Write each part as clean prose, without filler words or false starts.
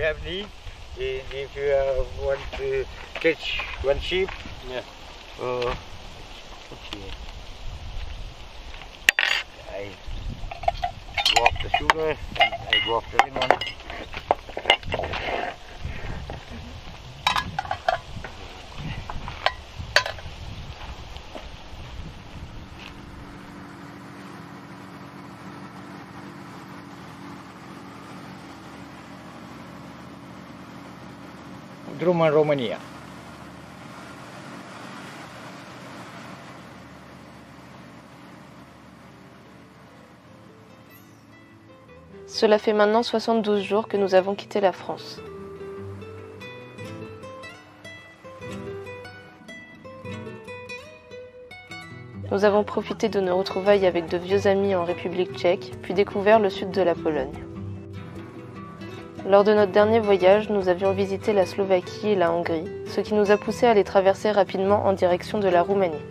have need. If you want to catch one sheep, Yeah. Okay. I drop the sugar and I drop the lemon. Drummond, Romania. Cela fait maintenant 72 jours que nous avons quitté la France. Nous avons profité de nos retrouvailles avec de vieux amis en République tchèque, puis découvert le sud de la Pologne. Lors de notre dernier voyage, nous avions visité la Slovaquie et la Hongrie, ce qui nous a poussé à les traverser rapidement en direction de la Roumanie.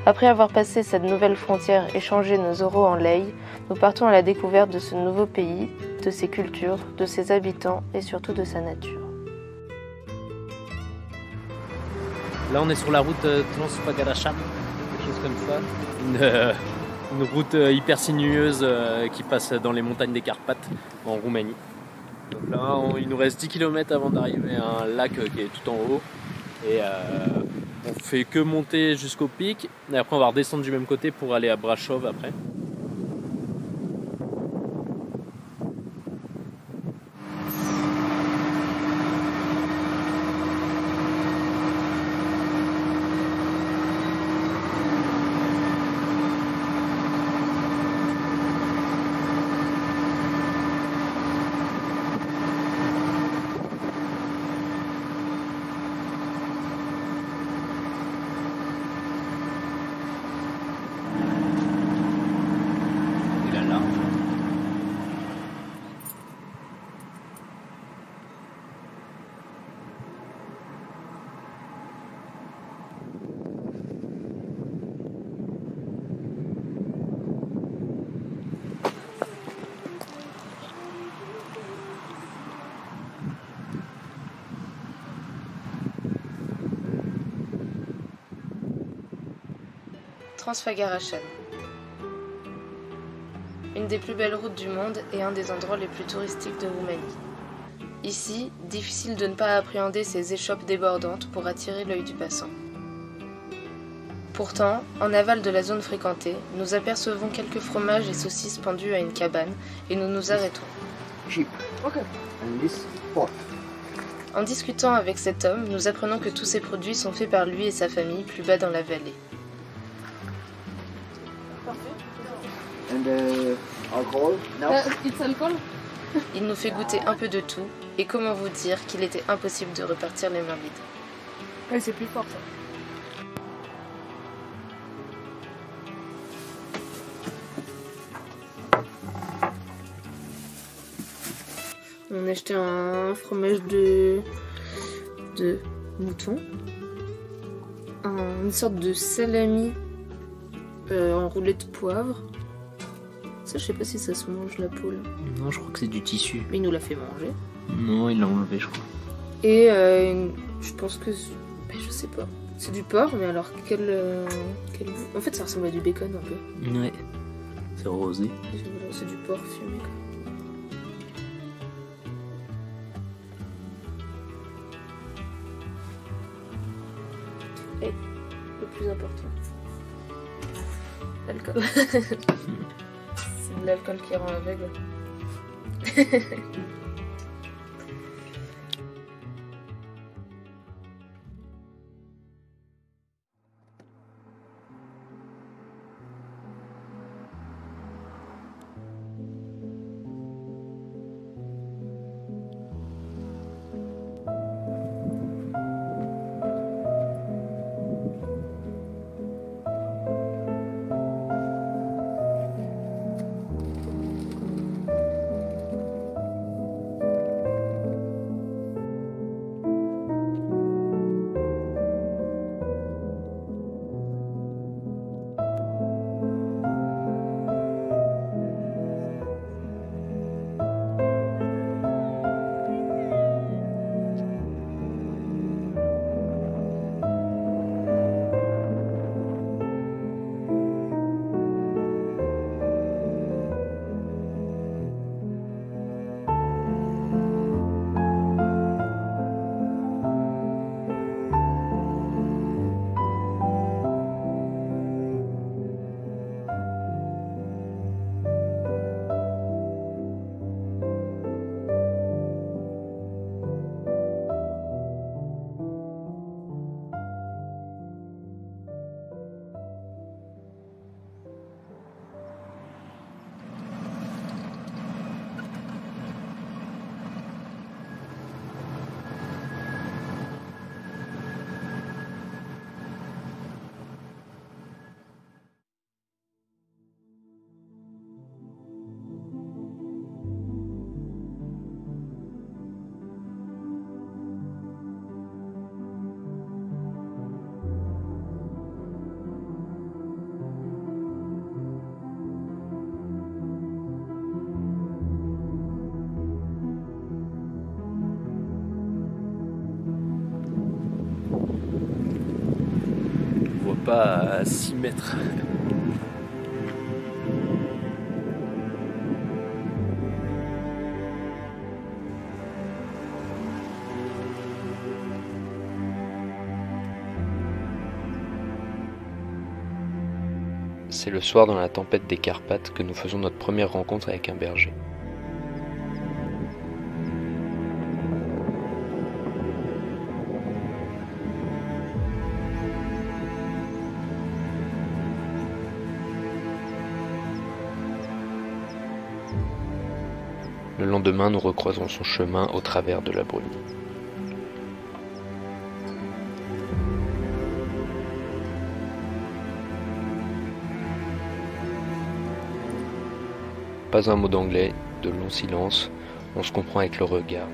Après avoir passé cette nouvelle frontière et changé nos euros en lei, nous partons à la découverte de ce nouveau pays, de ses cultures, de ses habitants et surtout de sa nature. Là, on est sur la route Transfagarasham, quelque chose comme ça. Une route hyper sinueuse qui passe dans les montagnes des Carpates en Roumanie. Donc là, il nous reste 10 km avant d'arriver à un lac qui est tout en haut. Et on fait que monter jusqu'au pic. Et après, on va redescendre du même côté pour aller à Brasov après. Transfagarasham. Une des plus belles routes du monde et un des endroits les plus touristiques de Roumanie. Ici, difficile de ne pas appréhender ces échoppes débordantes pour attirer l'œil du passant. Pourtant, en aval de la zone fréquentée, nous apercevons quelques fromages et saucisses pendus à une cabane et nous nous arrêtons. Okay. And this pork. En discutant avec cet homme, nous apprenons que tous ces produits sont faits par lui et sa famille plus bas dans la vallée. And alcohol? No. It's alcohol? Il nous fait goûter un peu de tout, et comment vous dire qu'il était impossible de repartir les mains vides. Ouais, c'est plus fort ça. On a acheté un fromage de mouton, une sorte de salami enroulé de poivre. Ça, je sais pas si ça se mange, la poule. Non, je crois que c'est du tissu. Mais il nous l'a fait manger. Non, il l'a enlevé, je crois. Et je pense que... je sais pas. C'est du porc, mais alors quel goût. En fait, ça ressemble à du bacon un peu. Ouais. C'est rosé. Voilà, c'est du porc fumé, quoi. Et le plus important, l'alcool. C'est de l'alcool qui rend aveugle. pas à 6 mètres. C'est le soir dans la tempête des Carpates que nous faisons notre première rencontre avec un berger. Le lendemain, nous recroisons son chemin au travers de la brume. Pas un mot d'anglais, de longs silences, on se comprend avec le regard.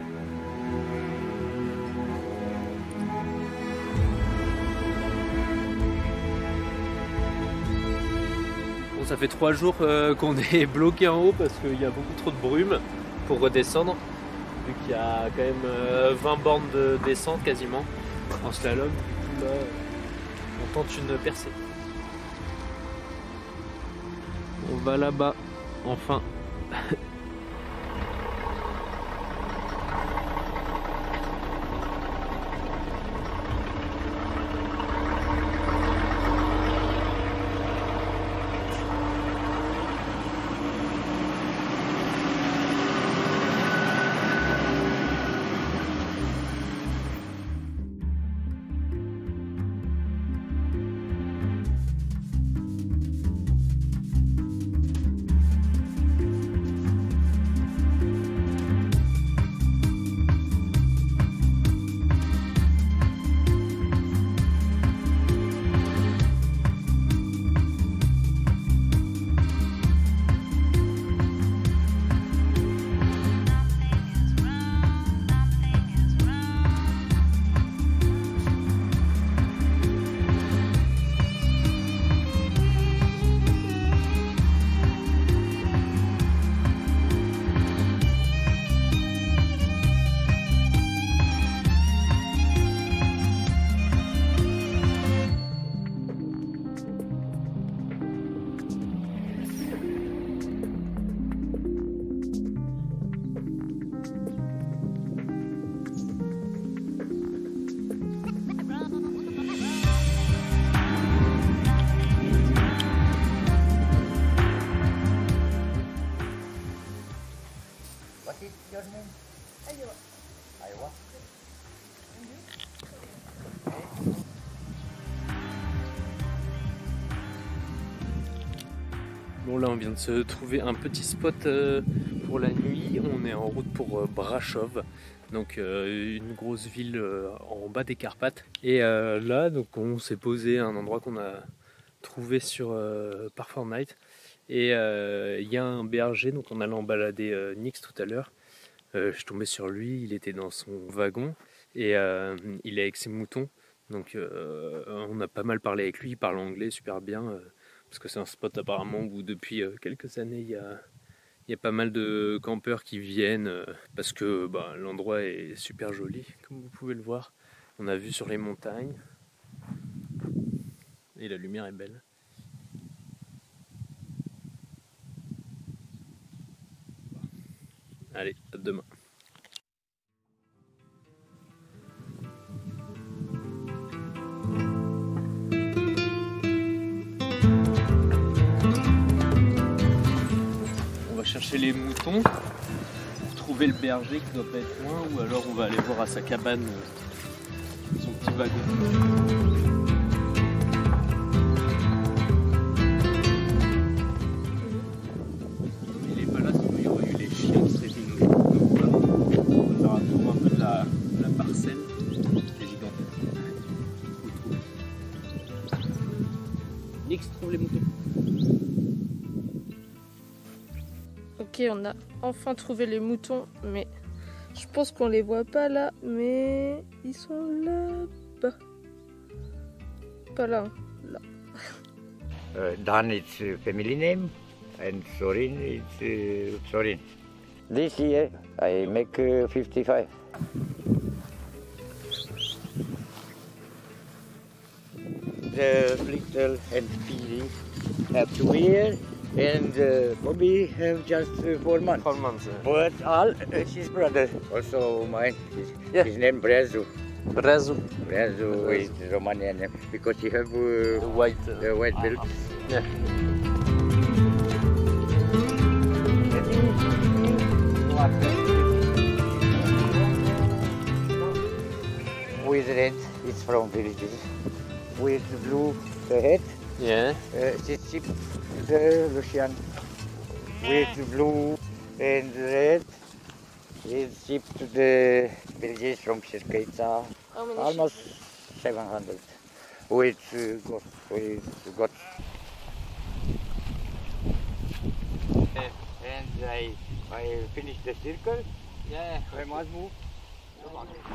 Bon, ça fait 3 jours qu'on est bloqué en haut parce qu'il y a beaucoup trop de brume pour redescendre, vu qu'il y a quand même 20 bornes de descente quasiment en slalom. Du coup, là, on tente une percée. On va là-bas. Enfin. Bon, là on vient de se trouver un petit spot pour la nuit. On est en route pour Brasov, donc une grosse ville en bas des Carpates. Et là donc on s'est posé à un endroit qu'on a trouvé par Fortnite. Et il y a un berger, donc on allait en balader Nix tout à l'heure. Je suis tombé sur lui, il était dans son wagon et il est avec ses moutons. Donc on a pas mal parlé avec lui, il parle anglais super bien. Parce que c'est un spot apparemment où depuis quelques années il y a pas mal de campeurs qui viennent parce que l'endroit est super joli, comme vous pouvez le voir. On a vu sur les montagnes et la lumière est belle. Allez, à demain. Chercher les moutons pour trouver le berger qui doit pas être loin, ou alors on va aller voir à sa cabane son petit wagon. Il est pas là, sinon il y aurait eu les chiens qui seraient venus. Donc voilà, on va faire un tour un peu de la parcelle. C'est gigantesque. Nix trouve les moutons. Ok, on a enfin trouvé les moutons, mais je pense qu'on les voit pas là, mais ils sont là-bas. Pas là, là. Dan it's a family name and Sorin it's Sorin. This year I make 55. little and Piri have 2 years, and Bobby have just 4 months. 4 months. But all his brother, also mine, his name Brezu. Brezu. Brezu is Romanian name because he have White. white belt. Yeah. With red, it's from villages. With blue, the head, Yeah. it's sheep, the Russian. With blue and red, it's sheep to the villages from Circaita, How many almost 700. With goats. And I finished the circle. Yeah. I must move.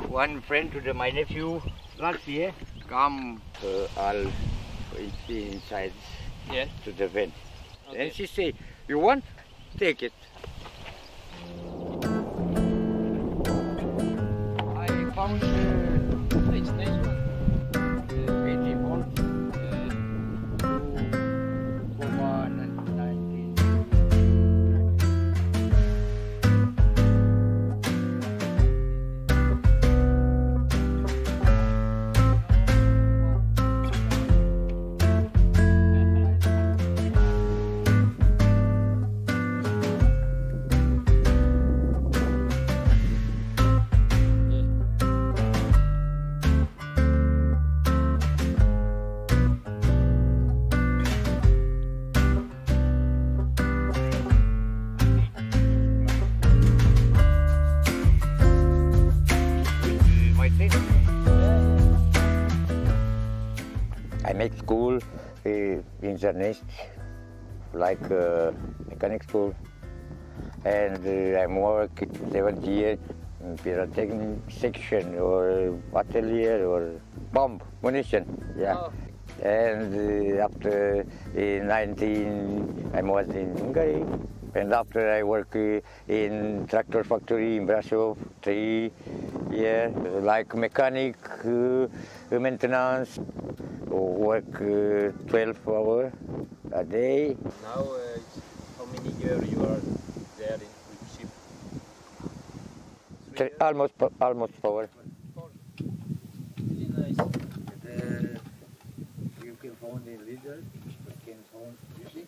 One friend to my nephew last year come all inside Yeah. to the van. Okay. And she say, you want? Take it. I found It's nice one. 80 volts. 2,19. I make school in Zernest, like mechanic school, and I'm work 7 years in pyrotechnic section or atelier or bomb munition. Yeah. Oh. And after in 19, I was in Hungary, and after I work in tractor factory in Brasov 3 years, like mechanic, maintenance, work 12 hours a day. Now, how many years you are there in ship? Almost 4. Really nice. You can find a little, you can find, you see?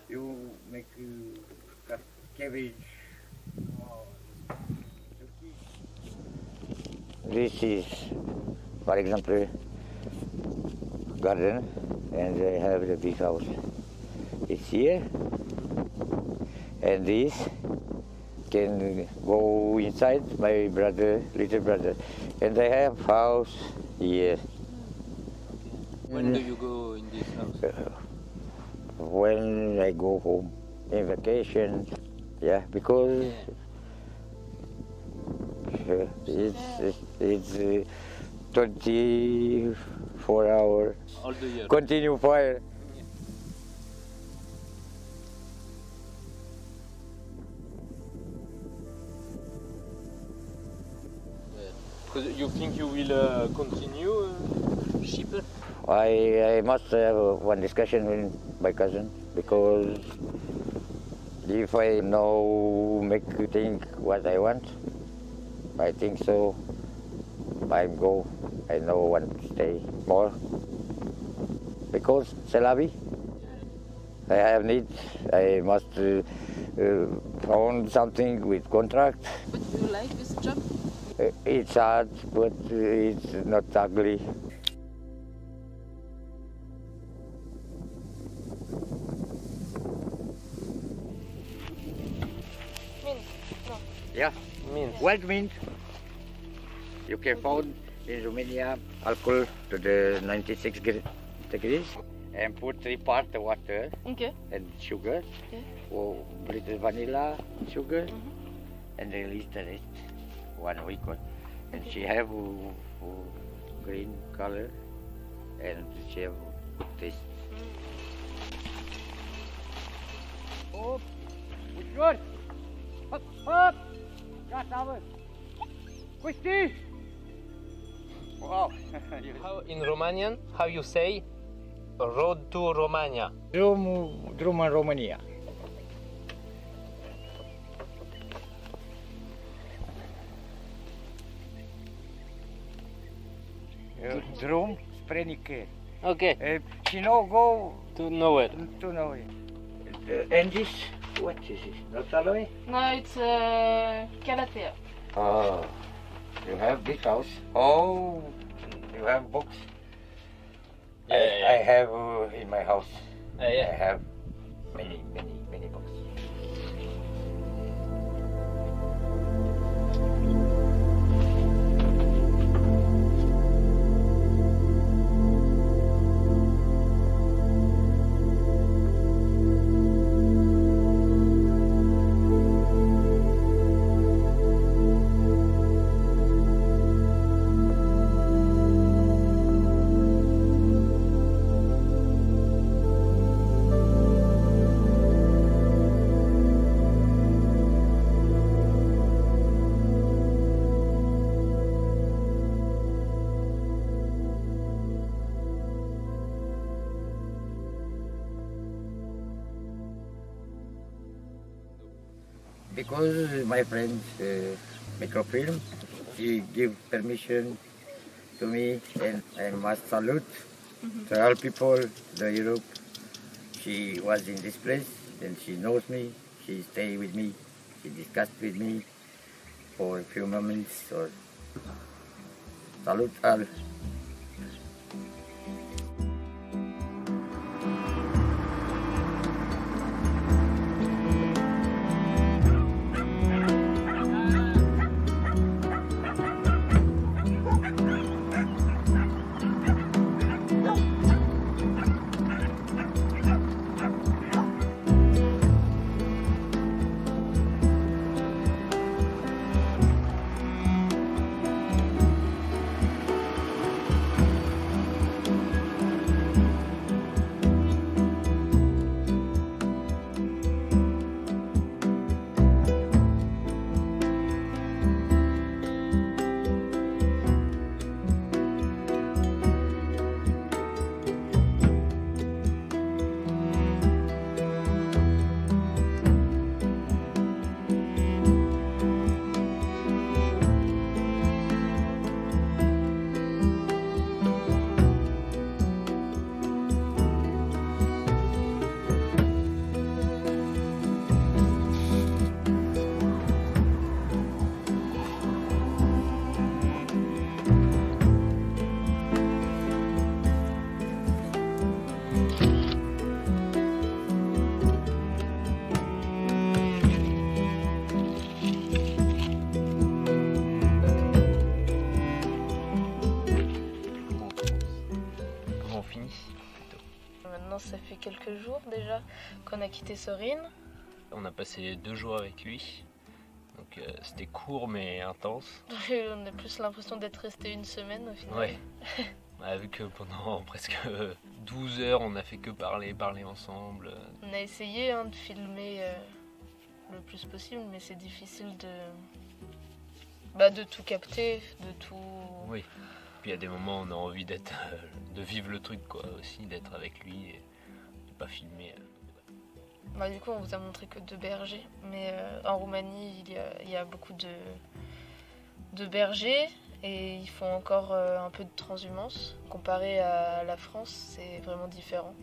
You make cabbage. This is, for example, garden, and I have the big house. It's here, and this can go inside my brother, little brother, and I have house here. When do you go in this house? When I go home in vacation, yeah, because it's 24 hours All the year. continue fire. Because you think you will continue ship? I must have one discussion with my cousin, because if I know make think what I want, I think so. I go. I know want to stay more, because Selavi, I have need. I must found something with contract. But do you like this job? It's hard, but it's not ugly. Mint. No. Yeah, Means. what mint? You can find in Romania alcohol to the 96 degrees, and put 3 parts water Okay. and sugar, Okay. or little vanilla sugar, and release the rest 1 week. And she have green color, and she have good taste. Oh, good. Up, up. How in Romanian, how you say road to Romania? Drum în România. Drum spre nicăieri. Okay, Și nu go to nowhere. to nowhere. And this, what is this? Not aloe? No, it's Calathea. Oh, you have big house. Oh, you have books. I have in my house. I have many books. Because my friend microfilm, she give permission to me, and I must salute to all people, the Europe. She was in this place, and she knows me. She stay with me. She discussed with me for a few moments. Or salute all. Maintenant, ça fait quelques jours déjà qu'on a quitté Sorine. On a passé 2 jours avec lui, donc c'était court mais intense. On a plus l'impression d'être resté une semaine au final. Ouais, vu que pendant presque 12 heures on a fait que parler ensemble. On a essayé de filmer le plus possible, mais c'est difficile de tout capter, de tout... Oui, puis il y a des moments où on a envie de vivre le truc quoi, aussi, d'être avec lui et de pas filmer. Du coup on vous a montré que 2 bergers, mais en Roumanie il y a beaucoup de bergers et ils font encore un peu de transhumance. Comparé à la France, c'est vraiment différent.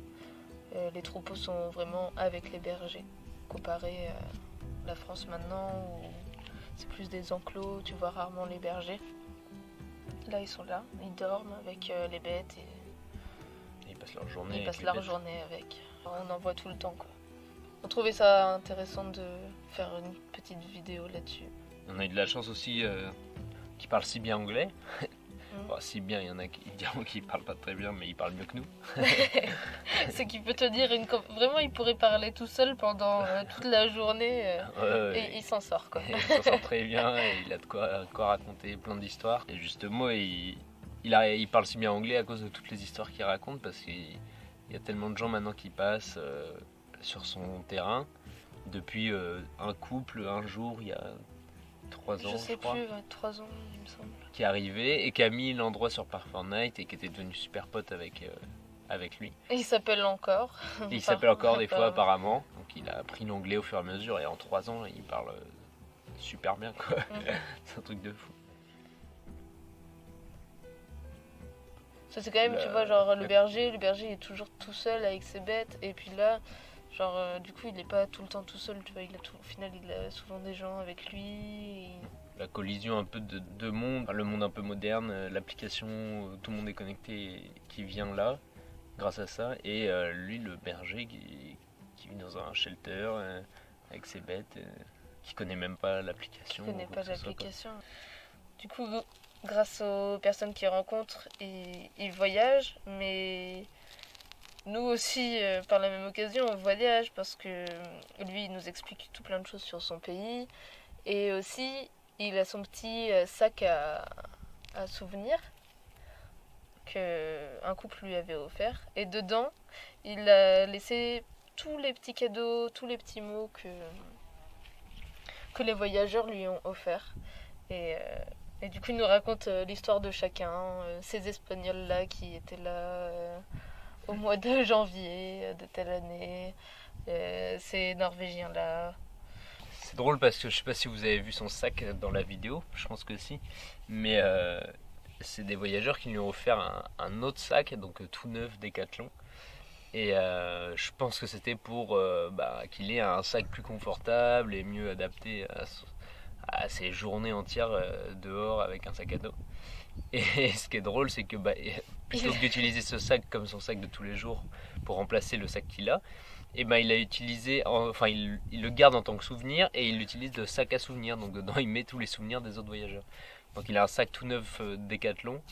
Les troupeaux sont vraiment avec les bergers, comparé à la France maintenant où c'est plus des enclos, tu vois rarement les bergers. Là ils sont là, ils dorment avec les bêtes et Ils passent leur journée. ils passent leur journée avec. On en voit tout le temps quoi. On trouvait ça intéressant de faire une petite vidéo là-dessus. On a eu de la chance aussi qu'ils parlent si bien anglais. Bon, si bien, il y en a qui diront qu'ils parlent pas très bien, mais ils parlent mieux que nous. Ce qui peut te dire, vraiment il pourrait parler tout seul pendant toute la journée et il s'en sort quoi. Il s'en sort très bien, et il a de quoi raconter plein d'histoires. Et justement, il parle si bien anglais à cause de toutes les histoires qu'il raconte, parce qu'il y a tellement de gens maintenant qui passent sur son terrain. Depuis un couple, un jour, il y a 3 ans, Je sais crois, plus, 3 ans, il me semble. qui est arrivé et qui a mis l'endroit sur Fortnite et qui était devenu super pote avec lui. Et il s'appelle encore. Et il s'appelle encore des fois apparemment. apparemment. Donc il a appris l'anglais au fur et à mesure et en 3 ans il parle super bien quoi. C'est un truc de fou. Ça, c'est quand même, tu vois, genre le berger il est toujours tout seul avec ses bêtes. Et puis là, genre, du coup, il est pas tout le temps tout seul, tu vois. Au final, il a souvent des gens avec lui. La collision un peu de deux mondes, le monde un peu moderne, l'application où tout le monde est connecté qui vient là, grâce à ça. Et lui, le berger qui vit dans un shelter avec ses bêtes, qui connaît même pas l'application. Il connaît ou quoi pas que ce soit, quoi. l'application. Du coup, grâce aux personnes qu'il rencontre, il voyage, mais nous aussi, par la même occasion, on voyage parce que lui, il nous explique tout plein de choses sur son pays. Et aussi, il a son petit sac à souvenirs qu'un couple lui avait offert. Et dedans, il a laissé tous les petits cadeaux, tous les petits mots que les voyageurs lui ont offerts. Et du coup, il nous raconte l'histoire de chacun, ces Espagnols-là qui étaient là au mois de janvier de telle année, ces Norvégiens-là. C'est drôle parce que je sais pas si vous avez vu son sac dans la vidéo, je pense que si, mais c'est des voyageurs qui lui ont offert un autre sac, donc tout neuf Decathlon. Et je pense que c'était pour qu'il ait un sac plus confortable et mieux adapté à ses journées entières dehors avec un sac à dos. Et ce qui est drôle, c'est que plutôt que d'utiliser ce sac comme son sac de tous les jours pour remplacer le sac qu'il a, et il l'a utilisé, il le garde en tant que souvenir et il l'utilise de sac à souvenirs. Donc dedans, il met tous les souvenirs des autres voyageurs. Donc il a un sac tout neuf Decathlon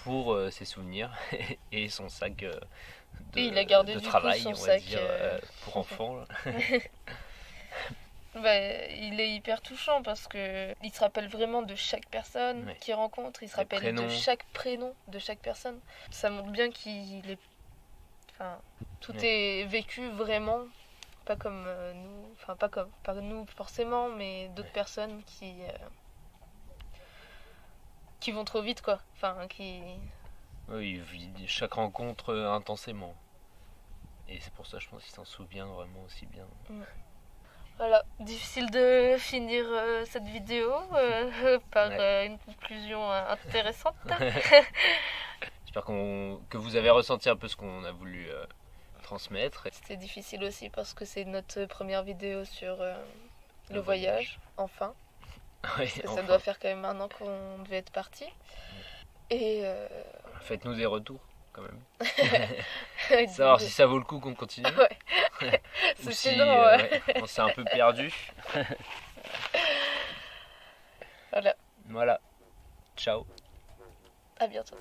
pour ses souvenirs et son sac et il a gardé de du travail, coup, son on va sac dire, pour enfants. Il est hyper touchant parce que il se rappelle vraiment de chaque personne qu'il rencontre, il se rappelle de chaque prénom de chaque personne. Ça montre bien qu'il est... tout est vécu vraiment, pas comme nous, pas nous forcément, mais d'autres personnes qui vont trop vite quoi. Oui, il vit chaque rencontre intensément. Et c'est pour ça, je pense qu'il s'en souvient vraiment aussi bien. Voilà, difficile de finir cette vidéo par une conclusion intéressante. J'espère que vous avez ressenti un peu ce qu'on a voulu transmettre. C'était difficile aussi parce que c'est notre première vidéo sur le voyage, enfin. Oui, parce que ça doit faire quand même 1 an qu'on devait être parti. Et faites-nous des retours quand même. Savoir si ça vaut le coup qu'on continue. Ouais. Ou si on s'est un peu perdu. Voilà. Ciao. À bientôt.